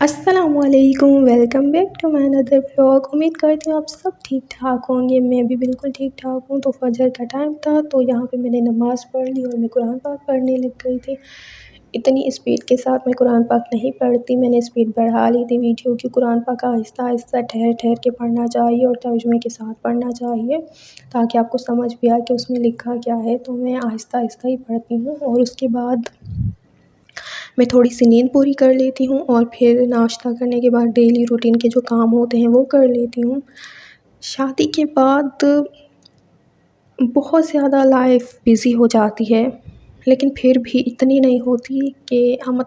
अस्सलामुअलैकुम, welcome back to my another vlog. उम्मीद करती हूँ आप सब ठीक ठाक होंगे। मैं भी बिल्कुल ठीक ठाक हूँ। तो फजर का टाइम था तो यहाँ पे मैंने नमाज़ पढ़ ली और मैं कुरान पाक पढ़ने लग गई थी। इतनी स्पीड के साथ मैं कुरान पाक नहीं पढ़ती, मैंने स्पीड बढ़ा ली थी वीडियो की। कुरान पाक आहिस्ता आहिस्ता ठहर ठहर के पढ़ना चाहिए और तर्जुमे के साथ पढ़ना चाहिए ताकि आपको समझ भी आए कि उसमें लिखा क्या है। तो मैं आहिस्ता आहिस्ता ही पढ़ती हूँ और उसके बाद मैं थोड़ी सी नींद पूरी कर लेती हूँ और फिर नाश्ता करने के बाद डेली रूटीन के जो काम होते हैं वो कर लेती हूँ। शादी के बाद बहुत ज़्यादा लाइफ बिज़ी हो जाती है, लेकिन फिर भी इतनी नहीं होती कि हम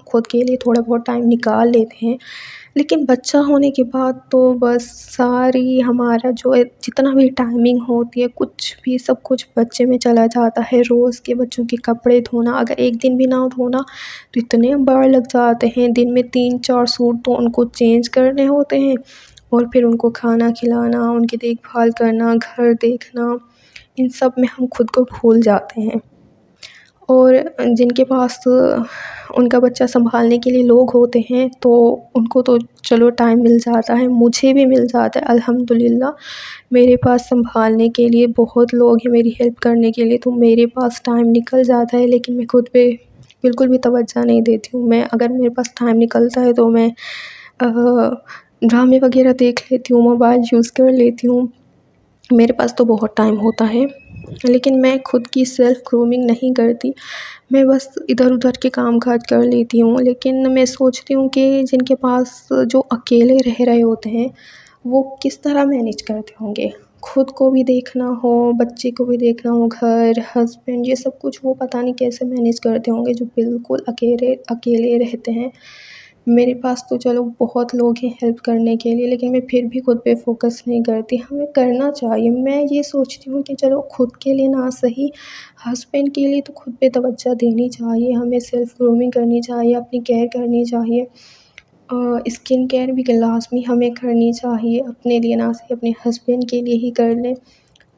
खुद के लिए थोड़ा बहुत टाइम निकाल लेते हैं। लेकिन बच्चा होने के बाद तो बस सारी हमारा जो है जितना भी टाइमिंग होती है कुछ भी सब कुछ बच्चे में चला जाता है। रोज़ के बच्चों के कपड़े धोना, अगर एक दिन भी ना धोना तो इतने बार लग जाते हैं। दिन में 3-4 सूट तो उनको चेंज करने होते हैं और फिर उनको खाना खिलाना, उनकी देखभाल करना, घर देखना, इन सब में हम खुद को भूल जाते हैं। और जिनके पास उनका बच्चा सँभालने के लिए लोग होते हैं तो उनको तो चलो टाइम मिल जाता है, मुझे भी मिल जाता है अल्हम्दुलिल्लाह। मेरे पास सँभालने के लिए बहुत लोग हैं, मेरी हेल्प करने के लिए, तो मेरे पास टाइम निकल जाता है। लेकिन मैं खुद पे बिल्कुल भी तवज्जो नहीं देती हूँ। मैं अगर मेरे पास टाइम निकलता है तो मैं ड्रामे वग़ैरह देख लेती हूँ, मोबाइल यूज़ कर लेती हूँ। मेरे पास तो बहुत टाइम होता है, लेकिन मैं खुद की सेल्फ़ ग्रूमिंग नहीं करती। मैं बस इधर-उधर के काम-काज कर लेती हूँ। लेकिन मैं सोचती हूँ कि जिनके पास जो अकेले रह रहे होते हैं, वो किस तरह मैनेज करते होंगे। खुद को भी देखना हो, बच्चे को भी देखना हो, घर, हस्बैंड, ये सब कुछ वो पता नहीं कैसे मैनेज करते होंगे जो बिल्कुल अकेले अकेले रहते हैं। मेरे पास तो चलो बहुत लोग हैं हेल्प करने के लिए, लेकिन मैं फिर भी खुद पे फ़ोकस नहीं करती। हमें करना चाहिए। मैं ये सोचती हूँ कि चलो खुद के लिए ना सही, हस्बैंड के लिए तो खुद पे तवज्जो देनी चाहिए। हमें सेल्फ़ ग्रूमिंग करनी चाहिए, अपनी केयर करनी चाहिए। स्किन केयर भी लाज़मी हमें करनी चाहिए, अपने लिए ना सही अपने हस्बैंड के लिए ही कर लें।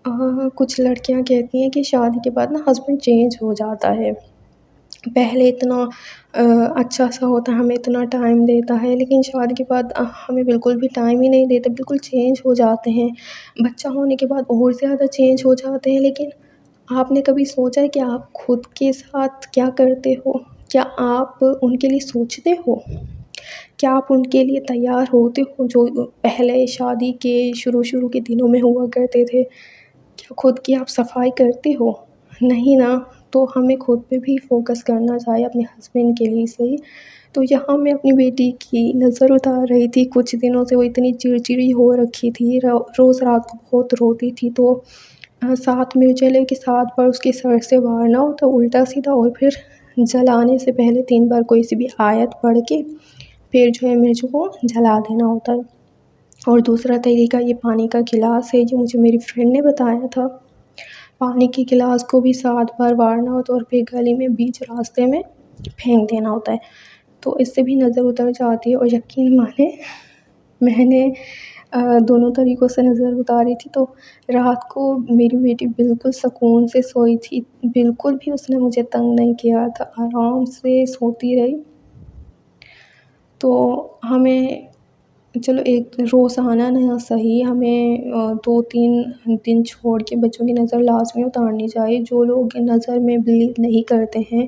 कुछ लड़कियाँ कहती हैं कि शादी के बाद ना हस्बैंड चेंज हो जाता है। पहले इतना अच्छा-सा होता है, हमें इतना टाइम देता है, लेकिन शादी के बाद हमें बिल्कुल भी टाइम ही नहीं देते, बिल्कुल चेंज हो जाते हैं। बच्चा होने के बाद और ज़्यादा चेंज हो जाते हैं। लेकिन आपने कभी सोचा है कि आप खुद के साथ क्या करते हो? क्या आप उनके लिए सोचते हो? क्या आप उनके लिए तैयार होते हो जो पहले शादी के शुरू-शुरू के दिनों में हुआ करते थे? क्या खुद की आप सफाई करते हो? नहीं ना, तो हमें खुद पे भी फ़ोकस करना चाहिए, अपने हस्बैंड के लिए सही। तो यहाँ मैं अपनी बेटी की नज़र उतार रही थी, कुछ दिनों से वो इतनी चिड़चिड़ी हो रखी थी, रोज़ रात को बहुत रोती थी। तो 7 मिर्चें लेके 7 बार उसके सर से वारना होता उल्टा-सीधा और फिर जलाने से पहले 3 बार कोई सी भी आयत पढ़ के फिर जो है मिर्च को जला देना होता है। और दूसरा तरीका ये पानी का गिलास है, जो मुझे मेरी फ्रेंड ने बताया था। पानी के गिलास को भी 7 बार वारना होता है और फिर गली में बीच रास्ते में फेंक देना होता है। तो इससे भी नज़र उतर जाती है और यकीन मानें मैंने दोनों तरीक़ों से नज़र उतारी थी। तो रात को मेरी बेटी बिल्कुल सुकून से सोई थी, बिल्कुल भी उसने मुझे तंग नहीं किया था, आराम से सोती रही। तो हमें चलो एक रोज़ाना ना सही हमें 2-3 दिन छोड़ के बच्चों की नज़र लाज़मी उतारनी चाहिए। जो लोग नज़र में बिलीव नहीं करते हैं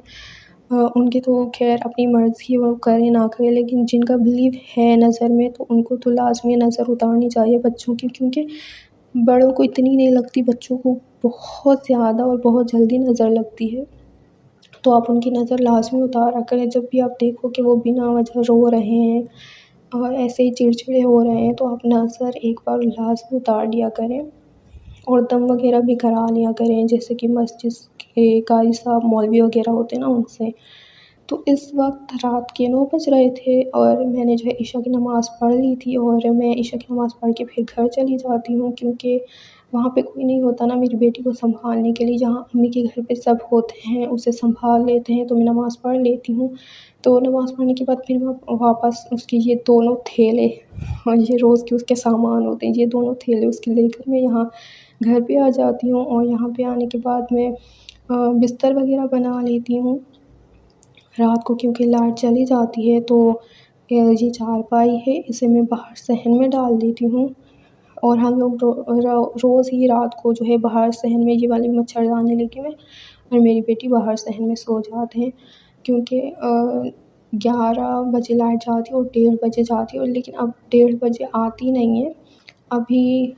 उनकी तो ख़ैर अपनी मर्ज़ी वो करें ना करें, लेकिन जिनका बिलीव है नज़र में तो उनको तो लाज़मी नज़र उतारनी चाहिए बच्चों की, क्योंकि बड़ों को इतनी नहीं लगती, बच्चों को बहुत ज़्यादा और बहुत जल्दी नज़र लगती है। तो आप उनकी नज़र लाज़मी उतारा करें। जब भी आप देखो कि वो बिना वजह रो रहे हैं और ऐसे ही चिड़चिड़े हो रहे हैं, तो आप नज़र एक बार लाज़मी उतार लिया करें और दम वग़ैरह भी करा लिया करें, जैसे कि मस्जिद के कारी साहब, मौलवी वग़ैरह होते हैं ना उनसे। तो इस वक़्त रात के 9 बज रहे थे और मैंने जो है इशा की नमाज़ पढ़ ली थी और मैं इशा की नमाज़ पढ़ के फिर घर चली जाती हूँ, क्योंकि वहाँ पे कोई नहीं होता ना मेरी बेटी को सँभालने के लिए। जहाँ अम्मी के घर पे सब होते हैं, उसे सँभाल लेते हैं, तो मैं नमाज़ पढ़ लेती हूँ। तो नमाज़ पढ़ने के बाद फिर मैं वापस उसके ये दोनों थैले और ये रोज़ के उसके सामान होते हैं, ये दोनों थैले उसके लेकर मैं यहाँ घर पे आ जाती हूँ और यहाँ पे आने के बाद मैं बिस्तर वग़ैरह बना लेती हूँ। रात को क्योंकि लाइट चली जाती है तो ये चारपाई है, इसे मैं बाहर सहन में डाल देती हूँ और हम लोग रोज़ ही रात को जो है बाहर सहन में ये वाली मच्छरदानी लेके मैं और मेरी बेटी बाहर सहन में सो जाते हैं, क्योंकि 11 बजे लाइट जाती है और 1:30 बजे जाती है, और लेकिन अब 1:30 बजे आती नहीं है। अभी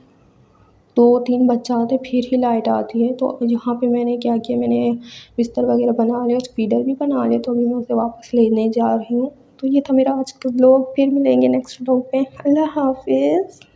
2-3 बज जाते फिर ही लाइट आती है। तो यहाँ पे मैंने क्या किया, मैंने बिस्तर वगैरह बना लिया, फीडर भी बना लिया, तो अभी मैं उसे वापस लेने जा रही हूँ। तो ये था मेरा आज का व्लॉग, फिर मिलेंगे नेक्स्ट व्लॉग में। अल्लाह हाफ़िज़।